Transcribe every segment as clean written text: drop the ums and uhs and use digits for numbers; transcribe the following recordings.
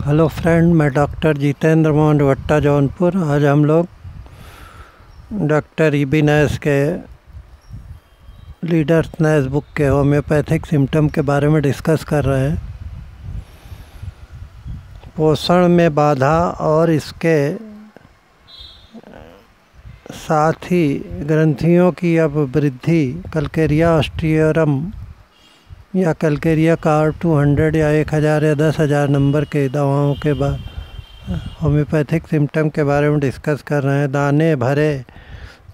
Hello friend, मैं doctor Jitendra Mohan भट्टा जौनपुर। आज हम लोग डॉक्टर ईबी नैश के लीडर्स नैश बुक के होम्योपैथिक सिम्टम के बारे में डिस्कस कर रहे हैं। पोषण में बाधा और इसके साथ ही ग्रंथियों की अब वृद्धि कलकेरिया ऑस्टियोरम या कलकेरिया कार 200 या 1000 या 10,000 नंबर के दवाओं के बाद होम्योपैथिक सिम्टम के बारे में डिस्कस कर रहे हैं। दाने भरे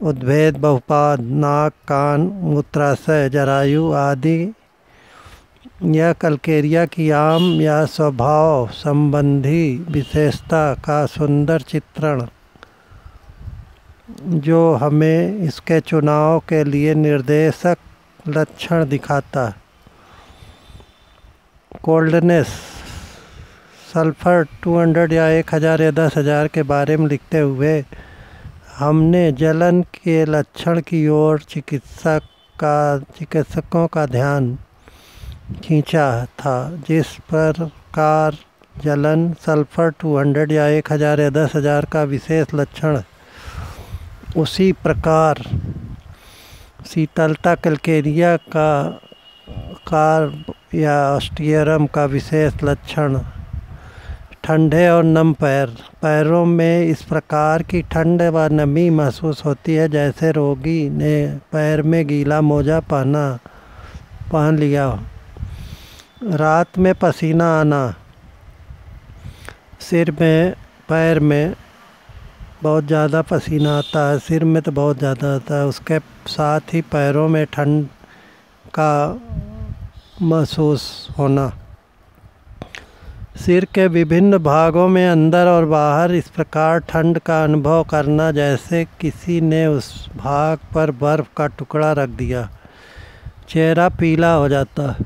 उद्भेद, बहुपाद, नाक, कान, मूत्राशय, जरायु आदि यह कलकेरिया की आम या स्वभाव संबंधी विशेषता का सुंदर चित्रण जो हमें इसके चुनाव के लिए निर्देशक लक्षण दिखाता है। कोल्डनेस, सल्फर 200 या 1000 या 10,000 के बारे में लिखते हुए हमने जलन के लक्षण की ओर चिकित्सकों का ध्यान खींचा था। जिस प्रकार जलन सल्फर 200 या 1000 या 10,000 का विशेष लक्षण, उसी प्रकार शीतलता कलकेरिया का या ऑस्टियोरम का विशेष लक्षण। ठंडे और नम पैरों में इस प्रकार की ठंड व नमी महसूस होती है जैसे रोगी ने पैर में गीला मोजा पहन लिया हो। रात में पसीना आना, सिर में पैर में बहुत ज़्यादा पसीना आता है, सिर में तो बहुत ज़्यादा आता है, उसके साथ ही पैरों में ठंड का महसूस होना। सिर के विभिन्न भागों में अंदर और बाहर इस प्रकार ठंड का अनुभव करना जैसे किसी ने उस भाग पर बर्फ़ का टुकड़ा रख दिया। चेहरा पीला हो जाता है।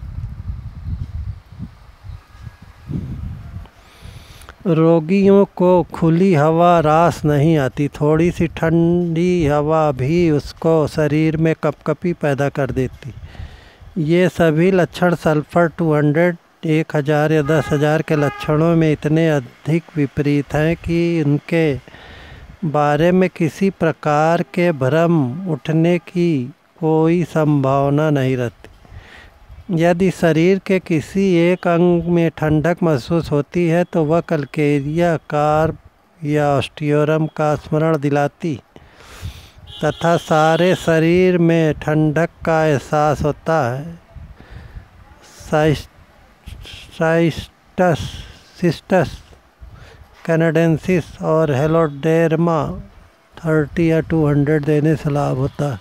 रोगियों को खुली हवा रास नहीं आती, थोड़ी सी ठंडी हवा भी उसको शरीर में कपकपी पैदा कर देती। ये सभी लक्षण सल्फर 200, 1000 या 10,000 के लक्षणों में इतने अधिक विपरीत हैं कि उनके बारे में किसी प्रकार के भ्रम उठने की कोई संभावना नहीं रहती। यदि शरीर के किसी एक अंग में ठंडक महसूस होती है तो वह कलकेरिया कार या ऑस्टियोरम का स्मरण दिलाती तथा सारे शरीर में ठंडक का एहसास होता है। सिस्टस कैनाडेंसिस और हेलोडेर्मा 30 या 200 देने से लाभ होता है।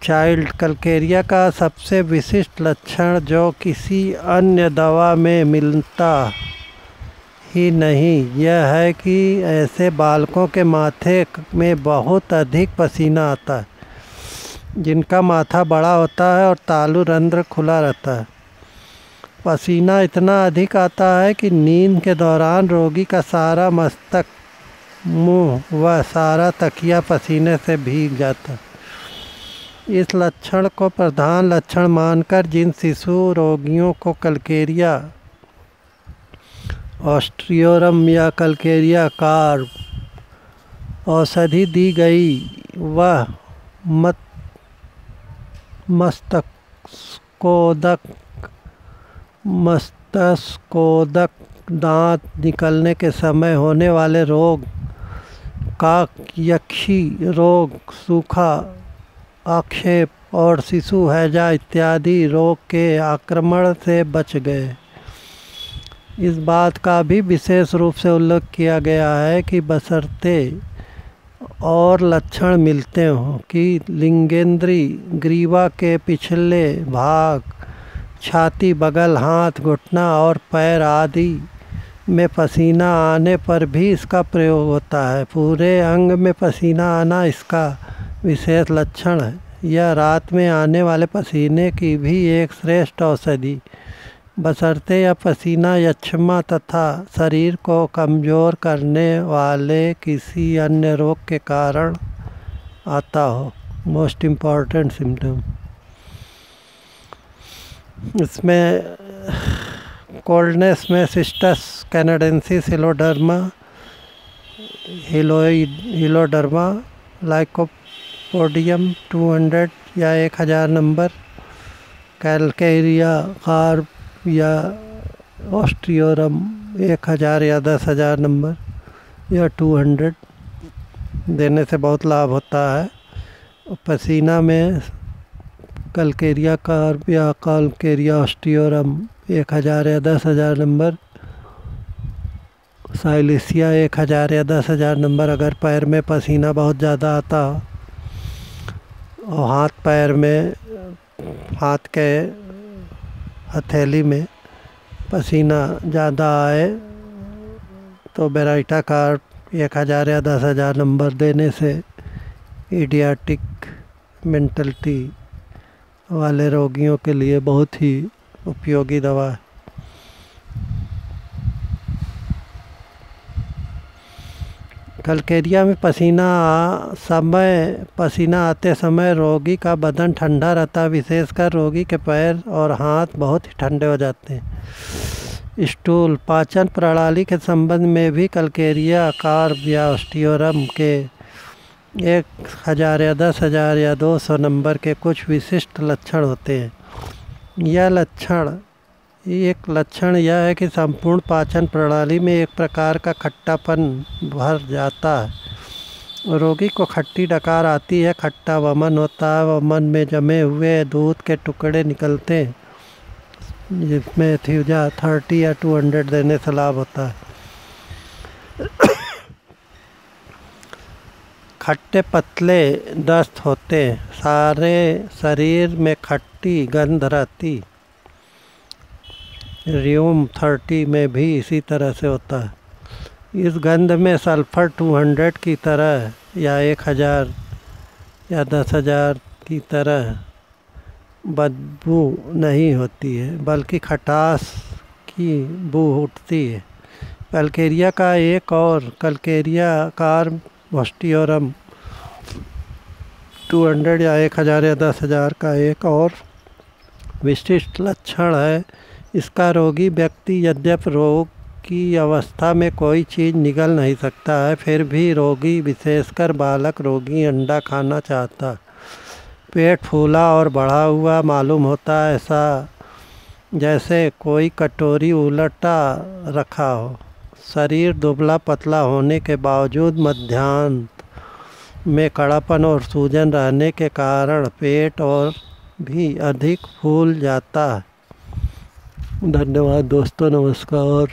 चाइल्ड कलकेरिया का सबसे विशिष्ट लक्षण जो किसी अन्य दवा में मिलता ही नहीं, यह है कि ऐसे बालकों के माथे में बहुत अधिक पसीना आता है जिनका माथा बड़ा होता है और तालु रंध्र खुला रहता है। पसीना इतना अधिक आता है कि नींद के दौरान रोगी का सारा मस्तक, मुंह व सारा तकिया पसीने से भीग जाता है। इस लक्षण को प्रधान लक्षण मानकर जिन शिशु रोगियों को कलकेरिया ऑस्टियोरम या कलकेरिया कार औषधि दी गई वह मस्तकोदक दांत निकलने के समय होने वाले रोग, काक, यक्षी रोग, सूखा, आक्षेप और शिशु हैजा इत्यादि रोग के आक्रमण से बच गए। इस बात का भी विशेष रूप से उल्लेख किया गया है कि बशर्ते और लक्षण मिलते हों कि लिंगेंद्री, ग्रीवा के पिछले भाग, छाती, बगल, हाथ, घुटना और पैर आदि में पसीना आने पर भी इसका प्रयोग होता है। पूरे अंग में पसीना आना इसका विशेष लक्षण है। यह रात में आने वाले पसीने की भी एक श्रेष्ठ औषधि, बशर्ते यह पसीना यक्ष्मा तथा शरीर को कमज़ोर करने वाले किसी अन्य रोग के कारण आता हो। मोस्ट इम्पॉर्टेंट सिम्टम इसमें कोल्डनेस में सिस्टस कैनाडेंसिस हिलोडर्मा लाइकोपोडियम 200 या 1000 नंबर, कैलकेरिया कार्प या ऑस्ट्रियोरम 1000 या 10,000 नंबर या 200 देने से बहुत लाभ होता है। पसीना में कैलकेरिया कार्प या कैलकेरिया ऑस्ट्रियोरम 1000 या 10,000 नंबर, साइलिसिया 1000 या 10,000 नंबर। अगर पैर में पसीना बहुत ज़्यादा आता और हाथ के हथेली में पसीना ज़्यादा आए तो बेराइटा कार्प 1000 या 10,000 नंबर देने से इडियाटिक मेंटलिटी वाले रोगियों के लिए बहुत ही उपयोगी दवा है। कैलकेरिया में पसीना आते समय रोगी का बदन ठंडा रहता है, विशेषकर रोगी के पैर और हाथ बहुत ही ठंडे हो जाते हैं। स्टूल पाचन प्रणाली के संबंध में भी कैलकेरिया कार्प या ऑस्टियोरम के 1000 या 10,000 या 200 नंबर के कुछ विशिष्ट लक्षण होते हैं। एक लक्षण यह है कि संपूर्ण पाचन प्रणाली में एक प्रकार का खट्टापन भर जाता है। रोगी को खट्टी डकार आती है, खट्टा वमन होता है, वमन में जमे हुए दूध के टुकड़े निकलते हैं, जिसमें थ्यूजा 30 या 200 देने से लाभ होता है। खट्टे पतले दस्त होते हैं, सारे शरीर में खट्टी गंध रहती। र्यूम 30 में भी इसी तरह से होता है। इस गंध में सल्फर 200 की तरह या 1000 या 10,000 की तरह बदबू नहीं होती है, बल्कि खटास की बू उठती है। कैलकेरिया का एक और कैलकेरिया कार्प ऑस्टियोरम 200 या 1000 या 10,000 का एक और विशिष्ट लक्षण है। इसका रोगी व्यक्ति यद्यपि रोग की अवस्था में कोई चीज़ निगल नहीं सकता है, फिर भी रोगी विशेषकर बालक रोगी अंडा खाना चाहता। पेट फूला और बढ़ा हुआ मालूम होता है, ऐसा जैसे कोई कटोरी उलटा रखा हो। शरीर दुबला पतला होने के बावजूद मध्यांत में कड़ापन और सूजन रहने के कारण पेट और भी अधिक फूल जाता है। धन्यवाद दोस्तों, नमस्कार।